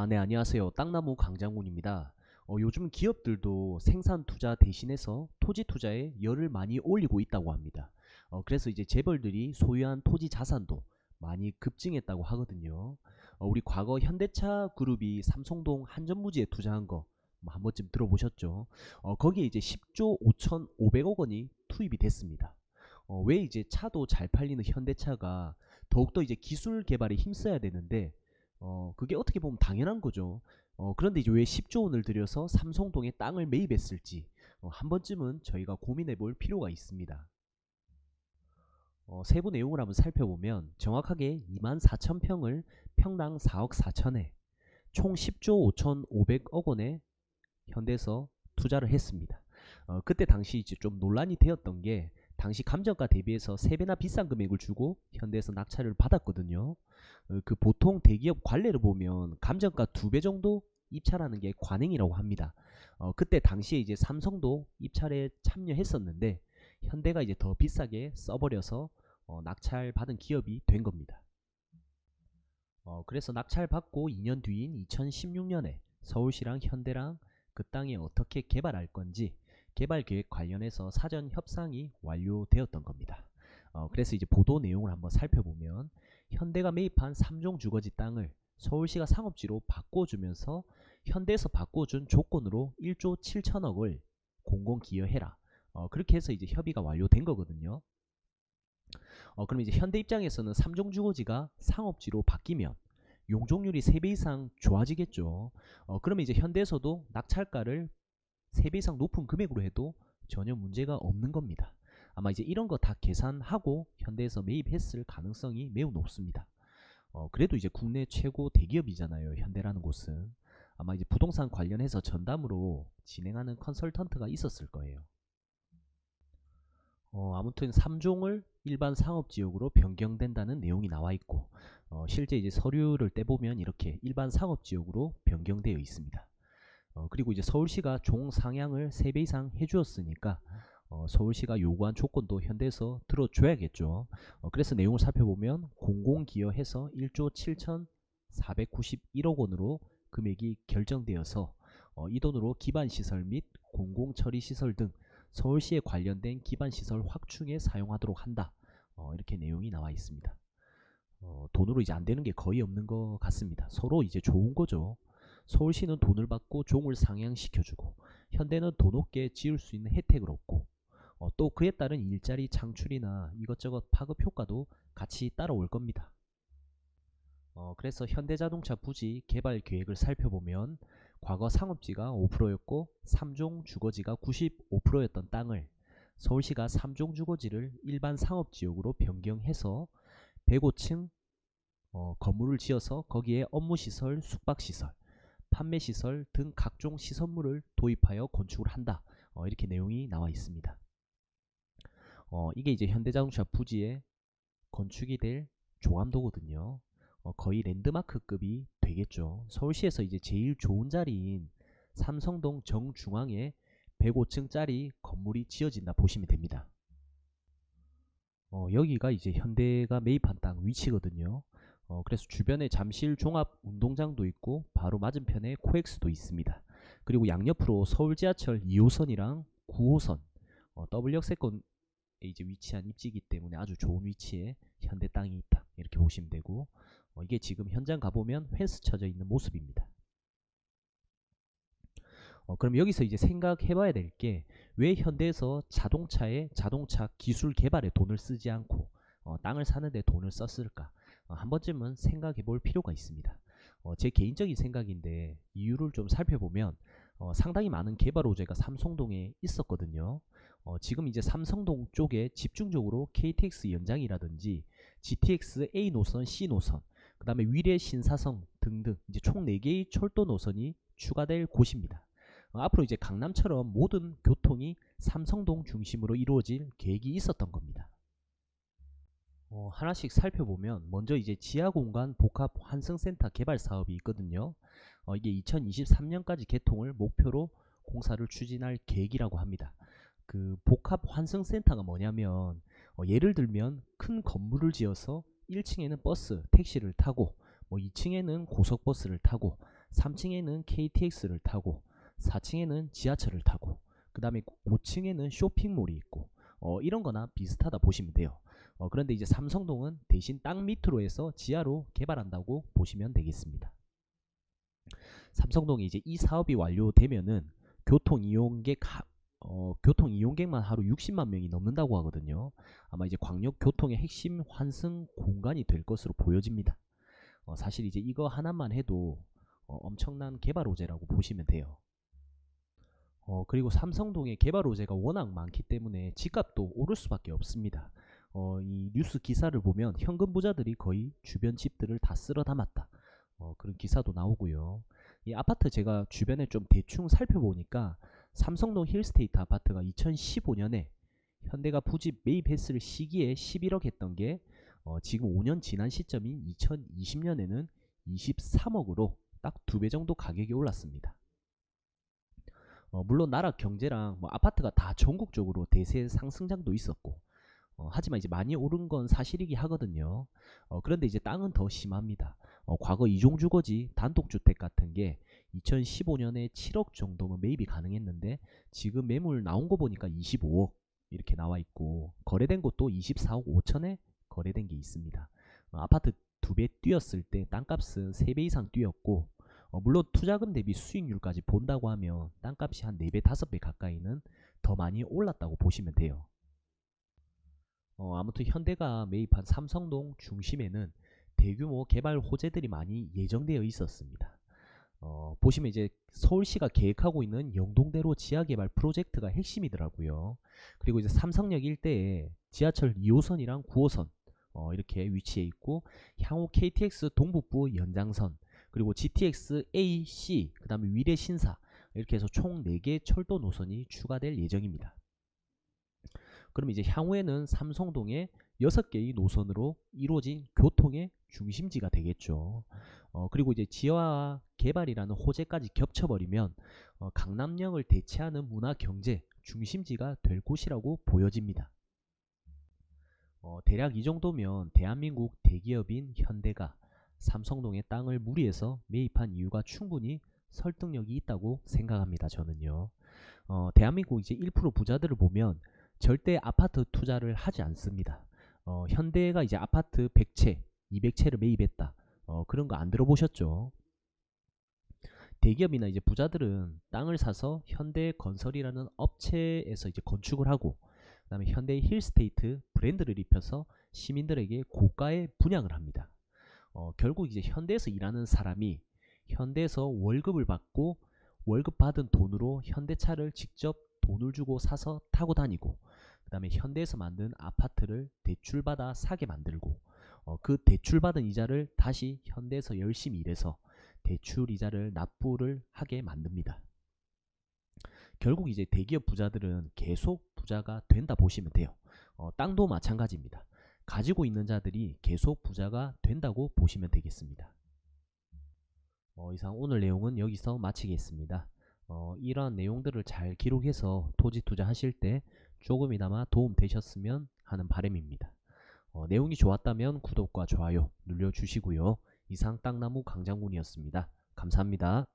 네, 안녕하세요. 땅나무 강장군입니다. 요즘 기업들도 생산 투자 대신해서 토지 투자에 열을 많이 올리고 있다고 합니다. 그래서 이제 재벌들이 소유한 토지 자산도 많이 급증했다고 하거든요. 우리 과거 현대차 그룹이 삼성동 한전부지에 투자한 거 한 번쯤 들어보셨죠? 거기에 이제 10조 5,500억 원이 투입이 됐습니다. 왜 이제 차도 잘 팔리는 현대차가 더욱더 이제 기술 개발에 힘써야 되는데 그게 어떻게 보면 당연한 거죠. 그런데 이제 왜 10조 원을 들여서 삼성동에 땅을 매입했을지 한 번쯤은 저희가 고민해 볼 필요가 있습니다. 세부 내용을 한번 살펴보면 정확하게 24,000평을 평당 4억 4천에 총 10조 5,500억 원에 현대에서 투자를 했습니다. 그때 당시 이제 좀 논란이 되었던 게 당시 감정가 대비해서 3배나 비싼 금액을 주고 현대에서 낙찰을 받았거든요. 그 보통 대기업 관례를 보면 감정가 2배 정도 입찰하는 게 관행이라고 합니다. 그때 당시에 이제 삼성도 입찰에 참여했었는데 현대가 이제 더 비싸게 써버려서 낙찰 받은 기업이 된 겁니다. 그래서 낙찰 받고 2년 뒤인 2016년에 서울시랑 현대랑 그 땅에 어떻게 개발할 건지 개발 계획 관련해서 사전 협상이 완료되었던 겁니다. 그래서 이제 보도 내용을 한번 살펴보면 현대가 매입한 3종 주거지 땅을 서울시가 상업지로 바꿔주면서 현대에서 바꿔준 조건으로 1조 7천억을 공공기여해라. 그렇게 해서 이제 협의가 완료된 거거든요. 그럼 이제 현대 입장에서는 3종 주거지가 상업지로 바뀌면 용적률이 3배 이상 좋아지겠죠. 그러면 이제 현대에서도 낙찰가를 3배 이상 높은 금액으로 해도 전혀 문제가 없는 겁니다. 아마 이제 이런 거 다 계산하고 현대에서 매입했을 가능성이 매우 높습니다. 그래도 이제 국내 최고 대기업이잖아요. 현대라는 곳은. 아마 이제 부동산 관련해서 전담으로 진행하는 컨설턴트가 있었을 거예요. 아무튼 3종을 일반 상업지역으로 변경된다는 내용이 나와 있고 실제 이제 서류를 떼보면 이렇게 일반 상업지역으로 변경되어 있습니다. 그리고 이제 서울시가 종 상향을 3배 이상 해주었으니까 서울시가 요구한 조건도 현대에서 들어줘야겠죠. 그래서 내용을 살펴보면 공공기여해서 1조 7,491억 원으로 금액이 결정되어서 이 돈으로 기반시설 및 공공처리시설 등 서울시에 관련된 기반시설 확충에 사용하도록 한다. 이렇게 내용이 나와 있습니다. 돈으로 이제 안 되는 게 거의 없는 것 같습니다. 서로 이제 좋은 거죠. 서울시는 돈을 받고 종을 상향시켜주고 현대는 돈 없게 지을 수 있는 혜택을 얻고 또 그에 따른 일자리 창출이나 이것저것 파급 효과도 같이 따라올 겁니다. 그래서 현대자동차 부지 개발 계획을 살펴보면 과거 상업지가 5%였고 3종 주거지가 95%였던 땅을 서울시가 3종 주거지를 일반 상업지역으로 변경해서 105층 건물을 지어서 거기에 업무시설, 숙박시설, 판매시설 등 각종 시설물을 도입하여 건축을 한다. 이렇게 내용이 나와 있습니다. 이게 이제 현대자동차 부지에 건축이 될 조감도거든요. 거의 랜드마크급이 되겠죠. 서울시에서 이제 제일 좋은 자리인 삼성동 정중앙에 105층짜리 건물이 지어진다 보시면 됩니다. 여기가 이제 현대가 매입한 땅 위치거든요. 그래서 주변에 잠실 종합 운동장도 있고 바로 맞은편에 코엑스도 있습니다. 그리고 양옆으로 서울 지하철 2호선이랑 9호선 W역세권에 이제 위치한 입지이기 때문에 아주 좋은 위치에 현대 땅이 있다 이렇게 보시면 되고 이게 지금 현장 가보면 펜스 쳐져 있는 모습입니다. 그럼 여기서 이제 생각해봐야 될 게 왜 현대에서 자동차 기술 개발에 돈을 쓰지 않고 땅을 사는데 돈을 썼을까? 한 번쯤은 생각해 볼 필요가 있습니다. 제 개인적인 생각인데 이유를 좀 살펴보면 상당히 많은 개발 호재가 삼성동에 있었거든요. 지금 이제 삼성동 쪽에 집중적으로 KTX 연장이라든지 GTX A 노선, C 노선, 그 다음에 위례 신사성 등등 이제 총 4개의 철도 노선이 추가될 곳입니다. 앞으로 이제 강남처럼 모든 교통이 삼성동 중심으로 이루어질 계획이 있었던 겁니다. 하나씩 살펴보면 먼저 이제 지하공간 복합 환승센터 개발 사업이 있거든요. 이게 2023년까지 개통을 목표로 공사를 추진할 계획이라고 합니다. 그 복합 환승센터가 뭐냐면 예를 들면 큰 건물을 지어서 1층에는 버스, 택시를 타고 2층에는 고속버스를 타고 3층에는 KTX를 타고 4층에는 지하철을 타고 그 다음에 5층에는 쇼핑몰이 있고 이런 거나 비슷하다 보시면 돼요. 그런데 이제 삼성동은 대신 땅 밑으로 해서 지하로 개발한다고 보시면 되겠습니다. 삼성동이 이제 이 사업이 완료되면은 교통 이용객만 하루 60만 명이 넘는다고 하거든요. 아마 이제 광역 교통의 핵심 환승 공간이 될 것으로 보여집니다. 사실 이제 이거 하나만 해도 엄청난 개발 호재라고 보시면 돼요. 그리고 삼성동의 개발 호재가 워낙 많기 때문에 집값도 오를 수밖에 없습니다. 이 뉴스 기사를 보면 현금 부자들이 거의 주변 집들을 다 쓸어 담았다. 그런 기사도 나오고요. 이 아파트 제가 주변에 좀 대충 살펴보니까 삼성동 힐스테이트 아파트가 2015년에 현대가 부집 매입했을 시기에 11억 했던 게 지금 5년 지난 시점인 2020년에는 23억으로 딱 2배 정도 가격이 올랐습니다. 물론 나라 경제랑 뭐 아파트가 다 전국적으로 대세 상승장도 있었고 하지만 이제 많이 오른 건 사실이긴 하거든요. 그런데 이제 땅은 더 심합니다. 과거 이종주거지 단독주택 같은 게 2015년에 7억 정도면 매입이 가능했는데 지금 매물 나온 거 보니까 25억 이렇게 나와 있고 거래된 곳도 24억 5천에 거래된 게 있습니다. 아파트 2배 뛰었을 때 땅값은 3배 이상 뛰었고 물론 투자금 대비 수익률까지 본다고 하면 땅값이 한 4배 5배 가까이는 더 많이 올랐다고 보시면 돼요. 아무튼 현대가 매입한 삼성동 중심에는 대규모 개발 호재들이 많이 예정되어 있었습니다. 보시면 이제 서울시가 계획하고 있는 영동대로 지하개발 프로젝트가 핵심이더라고요. 그리고 이제 삼성역 일대에 지하철 2호선이랑 9호선 이렇게 위치해 있고 향후 KTX 동북부 연장선 그리고 GTX A, C 그 다음에 위례 신사 이렇게 해서 총 4개 철도 노선이 추가될 예정입니다. 그럼 이제 향후에는 삼성동에 6개의 노선으로 이루어진 교통의 중심지가 되겠죠. 그리고 이제 지하 개발이라는 호재까지 겹쳐버리면 강남역을 대체하는 문화 경제 중심지가 될 곳이라고 보여집니다. 대략 이 정도면 대한민국 대기업인 현대가 삼성동의 땅을 무리해서 매입한 이유가 충분히 설득력이 있다고 생각합니다. 저는요. 대한민국 이제 1% 부자들을 보면 절대 아파트 투자를 하지 않습니다. 현대가 이제 아파트 100채, 200채를 매입했다. 그런 거 안 들어보셨죠? 대기업이나 이제 부자들은 땅을 사서 현대건설이라는 업체에서 이제 건축을 하고 그다음에 현대 힐스테이트 브랜드를 입혀서 시민들에게 고가의 분양을 합니다. 결국 이제 현대에서 일하는 사람이 현대에서 월급을 받고 월급 받은 돈으로 현대차를 직접 돈을 주고 사서 타고 다니고 그 다음에 현대에서 만든 아파트를 대출받아 사게 만들고 그 대출받은 이자를 다시 현대에서 열심히 일해서 대출 이자를 납부를 하게 만듭니다. 결국 이제 대기업 부자들은 계속 부자가 된다 보시면 돼요. 땅도 마찬가지입니다. 가지고 있는 자들이 계속 부자가 된다고 보시면 되겠습니다. 이상 오늘 내용은 여기서 마치겠습니다. 이러한 내용들을 잘 기록해서 토지 투자하실 때 조금이나마 도움 되셨으면 하는 바람입니다. 내용이 좋았다면 구독과 좋아요 눌러주시고요. 이상 땅나무 강장군이었습니다. 감사합니다.